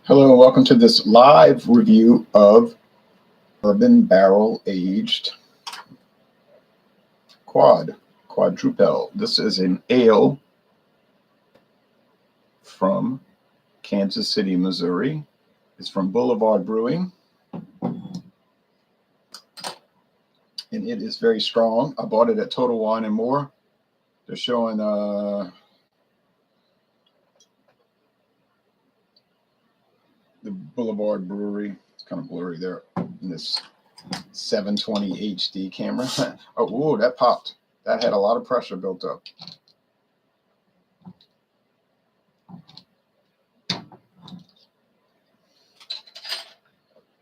Hello and welcome to this live review of Bourbon Barrel Aged Quadrupel. This is an ale from Kansas City, Missouri. It's from Boulevard Brewing, and it is very strong. I bought it at Total Wine & More. They're showing the Boulevard Brewery. It's kind of blurry there in this 720 HD camera. Oh, whoa, that popped. That had a lot of pressure built up.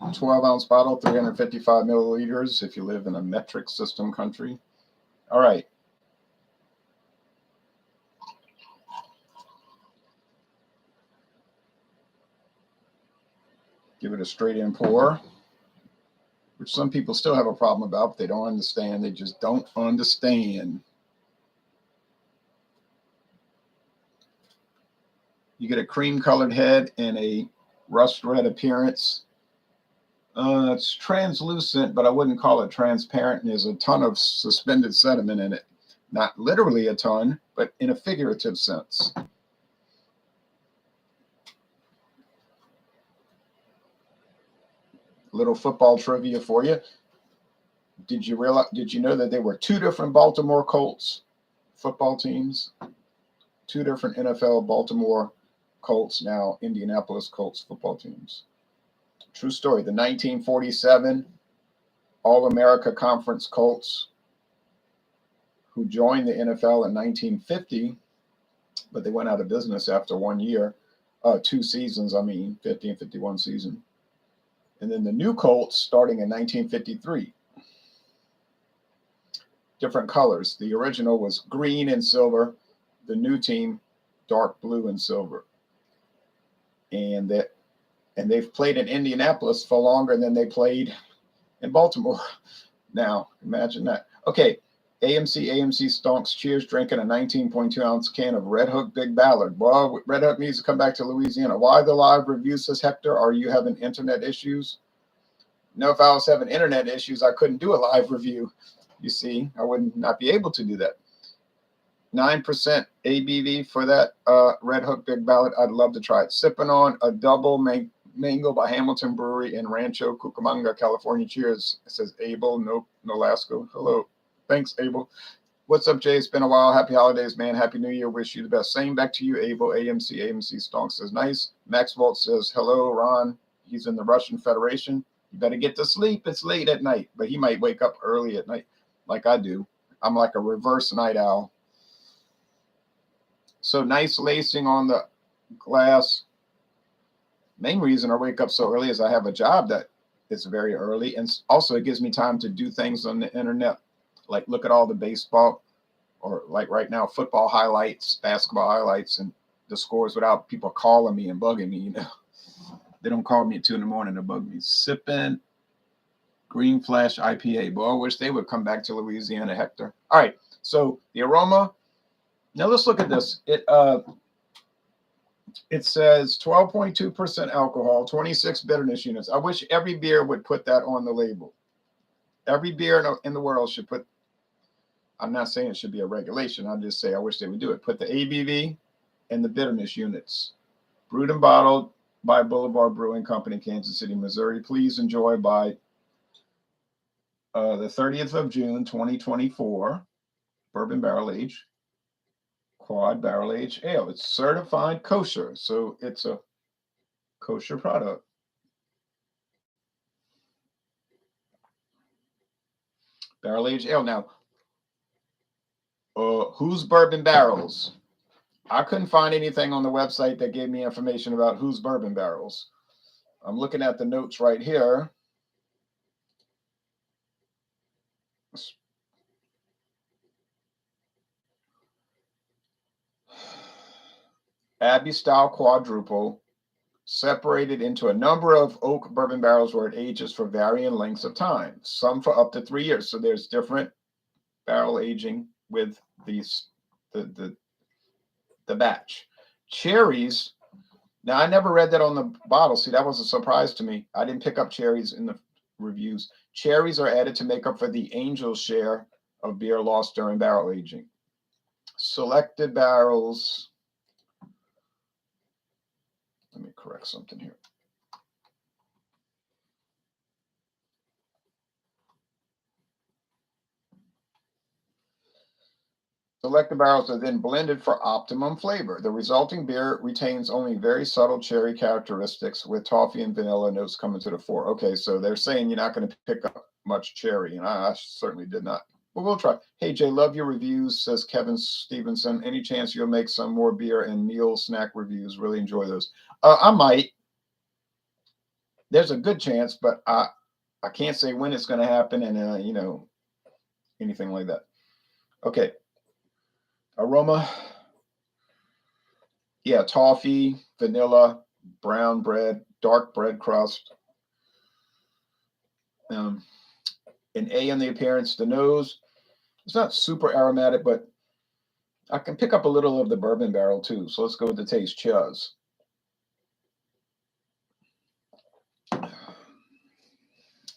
A 12-ounce bottle, 355 milliliters if you live in a metric system country. All right. Give it a straight in pour, which some people still have a problem about, but they don't understand. They just don't understand. You get a cream colored head and a rust red appearance. It's translucent, but I wouldn't call it transparent. And there's a ton of suspended sediment in it. Not literally a ton, but in a figurative sense. Little football trivia for you. Did you know that there were two different Baltimore Colts football teams? Two different NFL Baltimore Colts, now Indianapolis Colts football teams. True story. The 1947 All-America Conference Colts, who joined the NFL in 1950, but they went out of business after 1 year, 2 seasons, 50 and 51 season. And then the new Colts starting in 1953. Different colors. The original was green and silver. The new team, dark blue and silver. And they've played in Indianapolis for longer than they played in Baltimore. Now, imagine that. Okay, AMC stonks. Cheers, drinking a 19.2 ounce can of Red Hook Big Ballard. Well, Red Hook needs to come back to Louisiana. Why the live review, says Hector? Are you having internet issues? No, if I was having internet issues, I couldn't do a live review. You see, I would not be able to do that. 9% ABV for that Red Hook Big Ballard. I'd love to try it. Sipping on a double mango by Hamilton Brewery in Rancho Cucamonga, California. Cheers. It says Abel Nolasco. Hello. Thanks, Abel. What's up, Jay? It's been a while. Happy holidays, man. Happy New Year. Wish you the best. Same back to you, Abel. AMC Stonk says nice. Max Volt says hello, Ron. He's in the Russian Federation. You better get to sleep. It's late at night, but he might wake up early at night like I do. I'm like a reverse night owl. So nice lacing on the glass. Main reason I wake up so early is I have a job that is very early. And also it gives me time to do things on the internet, like look at all the baseball or like right now, football highlights, basketball highlights, and the scores without people calling me and bugging me, you know. They don't call me at 2 in the morning to bug me. Sipping Green Flash IPA. Boy, I wish they would come back to Louisiana, Hector. All right, so the aroma. Now let's look at this. It says 12.2% alcohol, 26 bitterness units. I wish every beer would put that on the label. Every beer in the world should put. I'm not saying it should be a regulation. I'll just say I wish they would do it. Put the ABV and the bitterness units. Brewed and bottled by Boulevard Brewing Company, Kansas City, Missouri. Please enjoy by the 30th of June, 2024. Bourbon Barrel Aged Quad Barrel Aged Ale. It's certified kosher, so it's a kosher product. Barrel Aged Ale. Now, who's Bourbon Barrels? I couldn't find anything on the website that gave me information about who's Bourbon Barrels. I'm looking at the notes right here. Abbey-style quadrupel, separated into a number of oak bourbon barrels where it ages for varying lengths of time, some for up to 3 years. So there's different barrel aging with the batch. Cherries, Now, I never read that on the bottle. See, that was a surprise to me. I didn't pick up cherries in the reviews. Cherries are added to make up for the angel's share of beer lost during barrel aging. Selected barrels. Let me correct something here. Selected barrels are then blended for optimum flavor. The resulting beer retains only very subtle cherry characteristics with toffee and vanilla notes coming to the fore. Okay, so they're saying you're not going to pick up much cherry, and I certainly did not. But we'll try. Hey, Jay, love your reviews, says Kevin Stevenson. Any chance you'll make some more beer and meal snack reviews? Really enjoy those. I might. There's a good chance, but I can't say when it's going to happen and, you know, anything like that. Okay. Aroma. Yeah, toffee, vanilla, brown bread, dark bread crust. An A in the appearance. The nose, it's not super aromatic, but I can pick up a little of the bourbon barrel too. So let's go with the taste. Chuz.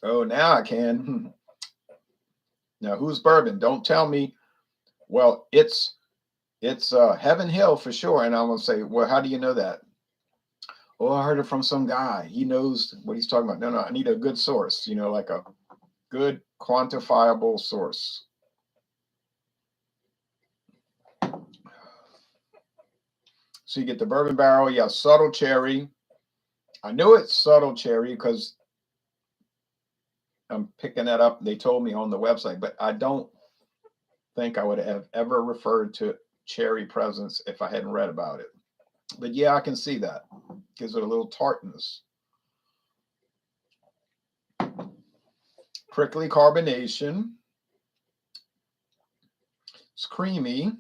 Oh, now I can. Now, who's bourbon? Don't tell me. Well, it's Heaven Hill for sure. And I'm going to say, well, how do you know that? Oh, I heard it from some guy. He knows what he's talking about. No, I need a good source, you know, like a good quantifiable source. So you get the bourbon barrel. Yeah, subtle cherry. I knew it's subtle cherry because I'm picking that up. They told me on the website, but I don't think I would have ever referred to cherry presence if I hadn't read about it. But yeah, I can see that. Gives it a little tartness. Prickly carbonation. It's creamy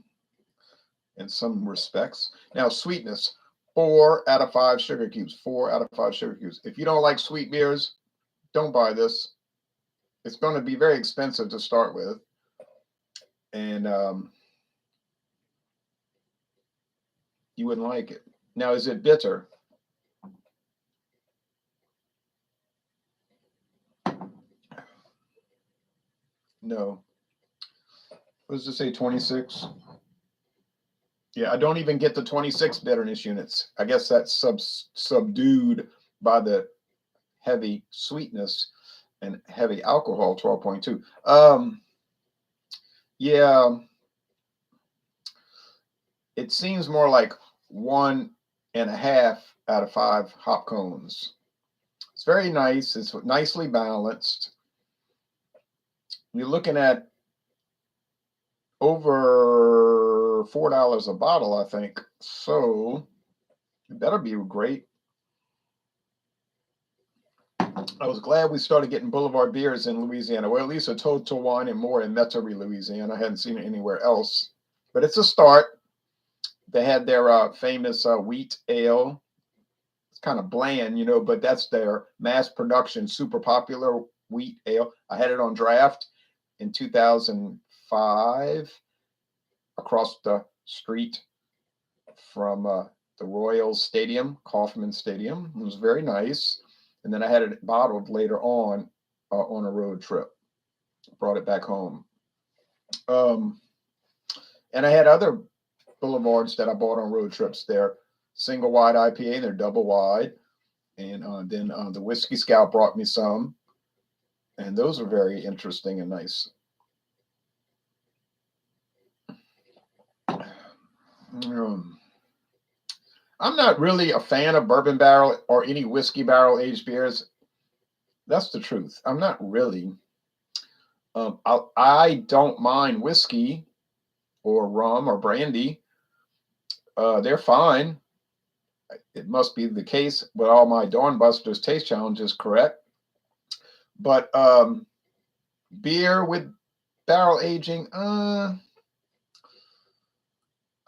in some respects. Now, sweetness, 4 out of 5 sugar cubes. 4 out of 5 sugar cubes. If you don't like sweet beers, don't buy this. It's going to be very expensive to start with. And you wouldn't like it. Now, is it bitter? No. What does it say, 26? Yeah, I don't even get the 26 bitterness units. I guess that's subdued by the heavy sweetness and heavy alcohol, 12.2. Yeah, it seems more like 1.5 out of 5 hop cones. It's very nice. It's nicely balanced. You're looking at over $4 a bottle, I think. So it better be great. I was glad we started getting Boulevard beers in Louisiana, or at least a Total Wine and More in Metairie, Louisiana. I hadn't seen it anywhere else, but it's a start. They had their famous wheat ale. It's kind of bland, you know, but that's their mass production, super popular wheat ale. I had it on draft in 2005 across the street from the Royals Stadium, Kauffman Stadium. It was very nice. And then I had it bottled later on a road trip. Brought it back home. And I had other Boulevards that I bought on road trips. They're single wide IPA, they're double wide. And then the Whiskey Scout brought me some. And those are very interesting and nice. I'm not really a fan of bourbon barrel or any whiskey barrel aged beers. That's the truth. I'm not really. I don't mind whiskey or rum or brandy. They're fine. It must be the case with all my Dawnbusters taste challenges, correct? But beer with barrel aging, I'm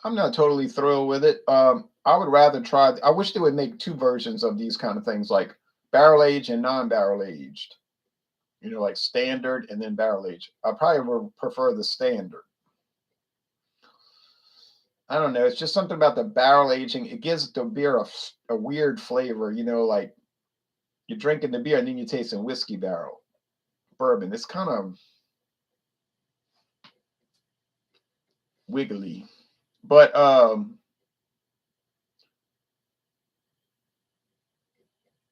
not totally thrilled with it. I would rather try. I wish they would make 2 versions of these kind of things, like barrel aged and non-barrel aged. You know, like standard and then barrel aged. I probably would prefer the standard. I don't know. It's just something about the barrel aging. It gives the beer a weird flavor, you know, like you're drinking the beer and then you're tasting whiskey barrel bourbon. It's kind of wiggly. But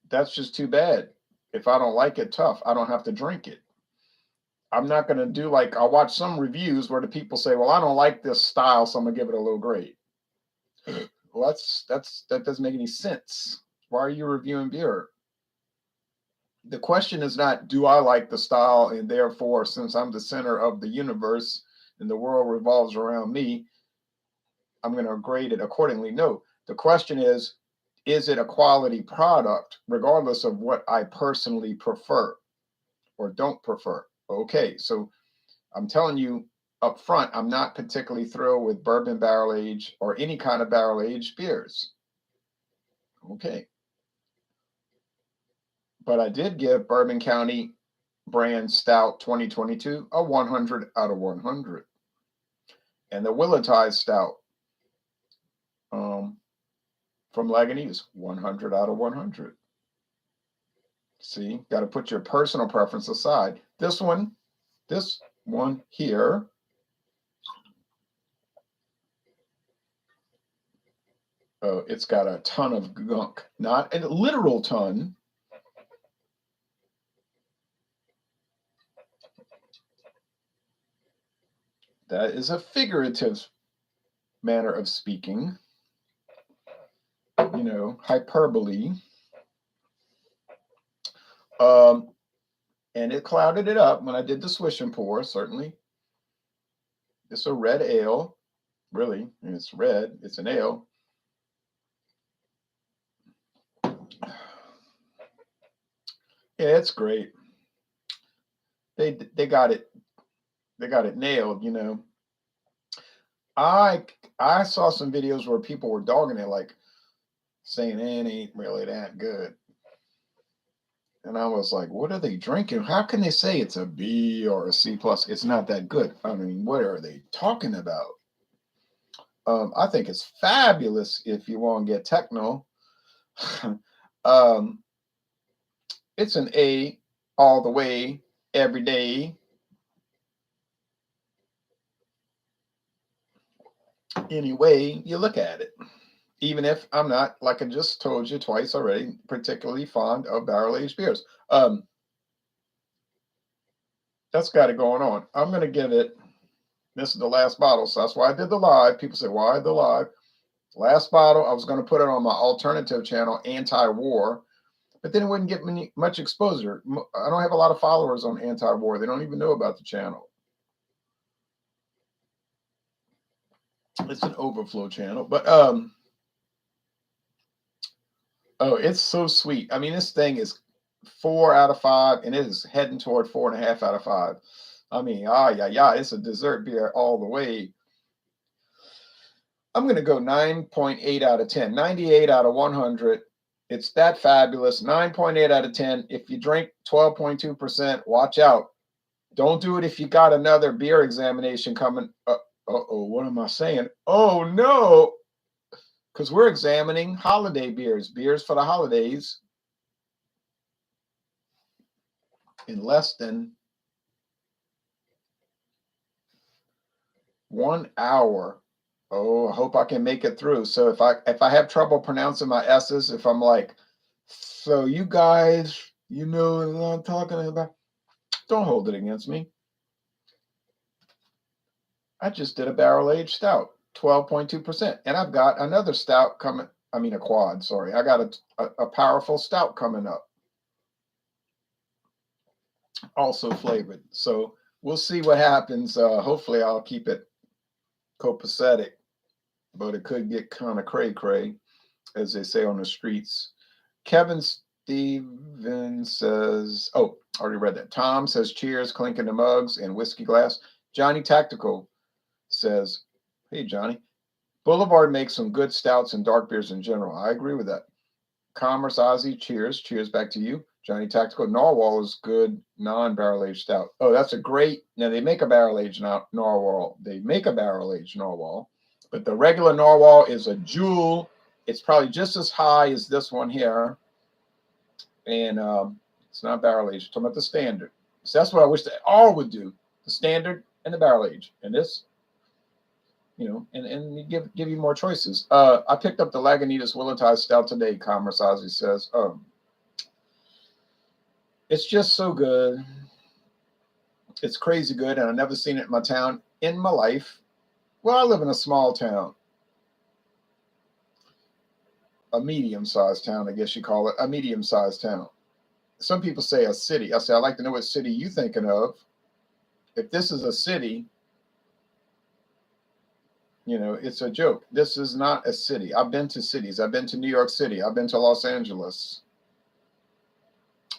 that's just too bad. If I don't like it, tough. I don't have to drink it. I'm not going to do like I watch some reviews where the people say, "Well, I don't like this style, so I'm going to give it a low grade." Well, that doesn't make any sense. Why are you reviewing beer? The question is not, do I like the style, and therefore, since I'm the center of the universe and the world revolves around me, I'm going to grade it accordingly. No, the question is it a quality product, regardless of what I personally prefer or don't prefer? Okay, so I'm telling you up front, I'm not particularly thrilled with bourbon barrel age or any kind of barrel aged beers. Okay. But I did give Bourbon County Brand Stout 2022 a 100 out of 100. And the Willatize Stout from Lagunitas, 100 out of 100. See, got to put your personal preference aside. This one here, oh, it's got a ton of gunk. Not a literal ton. That is a figurative manner of speaking. You know, hyperbole. And it clouded it up when I did the swish and pour, certainly. It's a red ale, really. It's red. It's an ale. Yeah, it's great. They got it. They got it nailed, you know. I saw some videos where people were dogging it, like saying it ain't really that good. And I was like, what are they drinking? How can they say it's a B or a C plus? It's not that good. I mean, what are they talking about? I think it's fabulous if you want to get techno. It's an A all the way, every day. Any way you look at it. Even if I'm not, like I just told you twice already, particularly fond of barrel-aged beers. That's got it going on. I'm going to give it, this is the last bottle, so that's why I did the live. People say, why the live? Last bottle, I was going to put it on my alternative channel, Anti-War, but then it wouldn't get much exposure. I don't have a lot of followers on Anti-War. They don't even know about the channel. It's an overflow channel, but oh, it's so sweet. I mean, this thing is 4 out of 5, and it is heading toward 4.5 out of 5. I mean, yeah, it's a dessert beer all the way. I'm going to go 9.8 out of 10, 98 out of 100. It's that fabulous. 9.8 out of 10. If you drink 12.2%, watch out. Don't do it if you got another beer examination coming. Uh-oh, what am I saying? Oh, no. Because we're examining holiday beers for the holidays in less than 1 hour. Oh, I hope I can make it through. So if I have trouble pronouncing my S's, if I'm like, so you guys, you know what I'm talking about, don't hold it against me. I just did a barrel-aged stout, 12.2%. And I've got another stout coming. I mean, a quad, sorry. I got a powerful stout coming up. Also flavored. So we'll see what happens. Hopefully I'll keep it copacetic, but it could get kind of cray-cray, as they say on the streets. Kevin Stevens says, oh, already read that. Tom says, cheers, clinking the mugs and whiskey glass. Johnny Tactical says, hey, Johnny, Boulevard makes some good stouts and dark beers in general. I agree with that. Commerce Ozzy, cheers. Cheers back to you. Johnny Tactical, Narwhal is good non-barrel-aged stout. Oh, that's a great, now they make a barrel-aged narwhal. They make a barrel-aged narwhal, But the regular narwhal is a jewel. It's probably just as high as this one here. And it's not barrel aged. I'm talking about the standard. So that's what I wish they all would do. The standard and the barrel age. And this, and give you more choices. I picked up the Lagunitas Willowtide Stout today, Commerce Ozzy says. It's just so good. It's crazy good, and I've never seen it in my town in my life. Well, I live in a small town. A medium-sized town, I guess you call it. A medium-sized town. Some people say a city. I say, I'd like to know what city you're thinking of. If this is a city, it's a joke. This is not a city. I've been to cities. I've been to New York City. I've been to Los Angeles.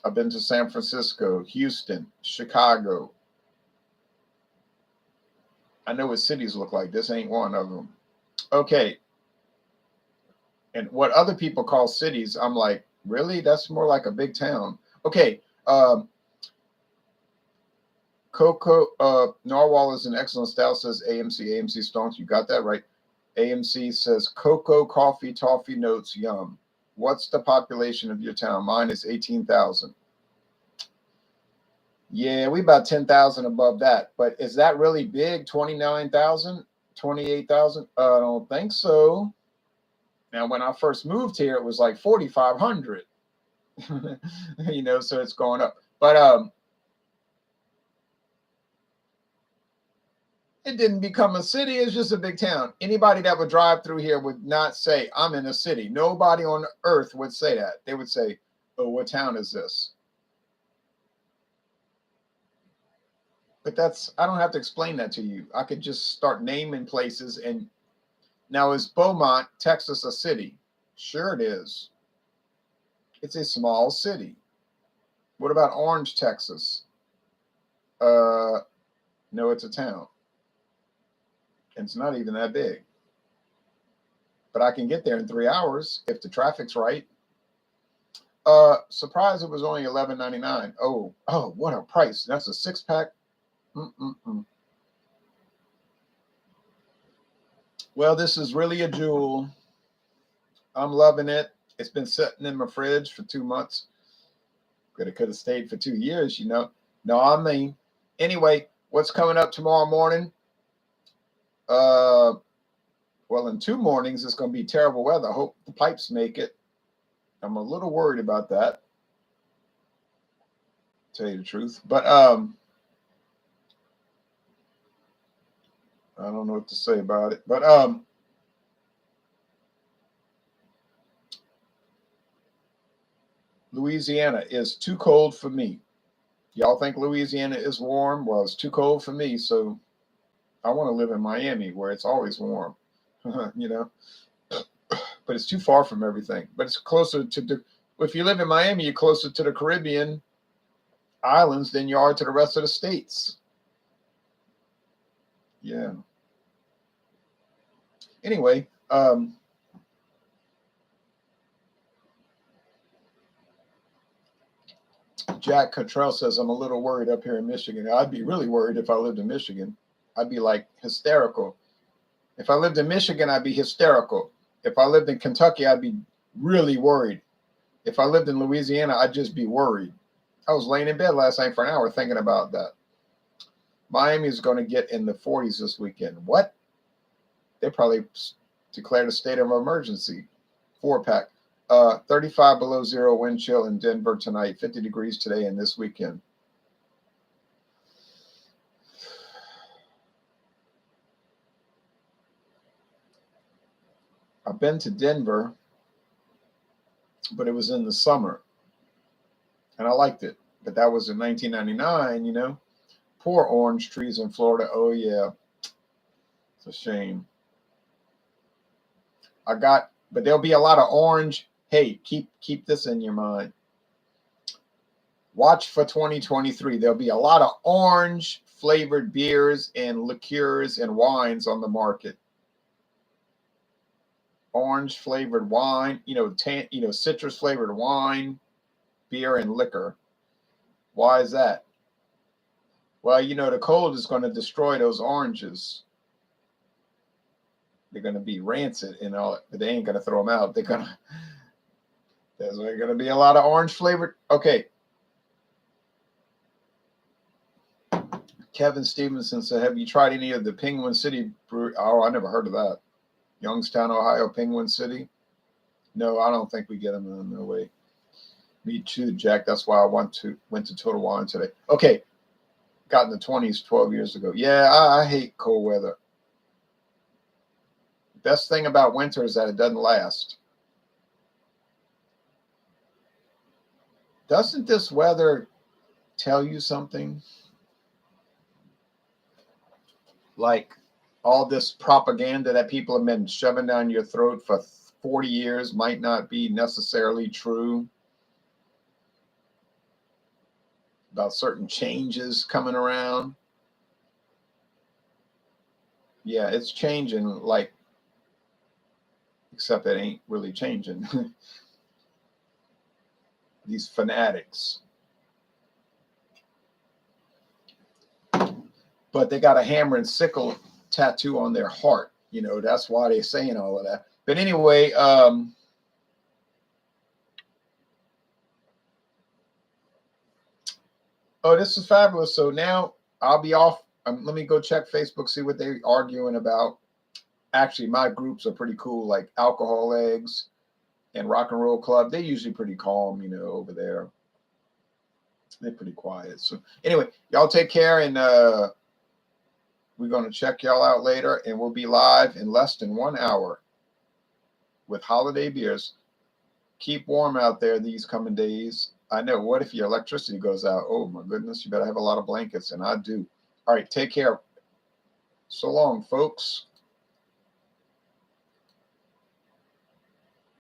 I've been to San Francisco, Houston, Chicago. I know what cities look like. This ain't one of them. Okay. And what other people call cities, I'm like, really? That's more like a big town. Okay. Narwhal is an excellent style, says AMC. AMC Stonks, you got that right. AMC says cocoa, coffee, toffee notes, yum. What's the population of your town? Mine is 18,000. Yeah, we about 10,000 above that. But is that really big? 29,000? 28,000? I don't think so. Now, when I first moved here, it was like 4,500. So it's going up. But it didn't become a city. It's just a big town. Anybody that would drive through here would not say, I'm in a city. Nobody on earth would say that. They would say, oh, what town is this? But I don't have to explain that to you. I could just start naming places. And now, is Beaumont, Texas, a city? Sure it is. It's a small city. What about Orange, Texas? No, it's a town. And it's not even that big. But I can get there in 3 hours if the traffic's right. Surprised it was only $11.99. Oh, what a price. That's a 6-pack. Well, this is really a jewel. I'm loving it. It's been sitting in my fridge for 2 months. Could have stayed for 2 years, No, I mean, anyway, what's coming up tomorrow morning? Well, in 2 mornings, it's going to be terrible weather. I hope the pipes make it. I'm a little worried about that, to tell you the truth. But I don't know what to say about it. But Louisiana is too cold for me. Y'all think Louisiana is warm? Well, it's too cold for me, so I want to live in Miami where it's always warm, But it's too far from everything. But it's closer to if you live in Miami, you're closer to the Caribbean islands than you are to the rest of the states. Yeah. Anyway, Jack Cottrell says, I'm a little worried up here in Michigan. I'd be really worried if I lived in Michigan. I'd be like hysterical. If I lived in Michigan, I'd be hysterical. If I lived in Kentucky, I'd be really worried. If I lived in Louisiana, I'd just be worried. I was laying in bed last night for an hour thinking about that. Miami is going to get in the 40s this weekend. What? They probably declared a state of emergency. 4-pack. 35 below zero wind chill in Denver tonight. 50 degrees today and this weekend. I've been to Denver, but it was in the summer. And I liked it. But that was in 1999, Poor orange trees in Florida. Oh, yeah. It's a shame. But there'll be a lot of orange. Hey, keep this in your mind. Watch for 2023. There'll be a lot of orange flavored beers and liqueurs and wines on the market. Orange flavored wine, citrus flavored wine, beer, and liquor. Why is that? Well, the cold is going to destroy those oranges. they're going to be rancid and all, but they ain't going to throw them out. They're going to, there's going to be a lot of orange flavored. Okay. Kevin Stevenson said, have you tried any of the Penguin City brew? Oh, I never heard of that. Youngstown, Ohio, Penguin City. No, I don't think we get them. No way. Me too, Jack. That's why I went to Total Wine today. Okay. Got in the 20s 12 years ago. Yeah, I hate cold weather. Best thing about winter is that it doesn't last. Doesn't this weather tell you something? Like all this propaganda that people have been shoving down your throat for 40 years might not be necessarily true about certain changes coming around. Yeah, it's changing, like, except it ain't really changing. These fanatics. But they got a hammer and sickle tattoo on their heart. You know, that's why they're saying all of that. But anyway, oh, this is fabulous. So now I'll be off. Let me go check Facebook, see what they're arguing about. Actually, my groups are pretty cool, like Alcohol Eggs and Rock and Roll Club. They're usually pretty calm, you know, over there. They're pretty quiet. So anyway, y'all take care, and we're going to check y'all out later, and we'll be live in less than 1 hour with holiday beers. Keep warm out there these coming days. I know. What if your electricity goes out? Oh, my goodness. You better have a lot of blankets, and I do. All right. Take care. So long, folks.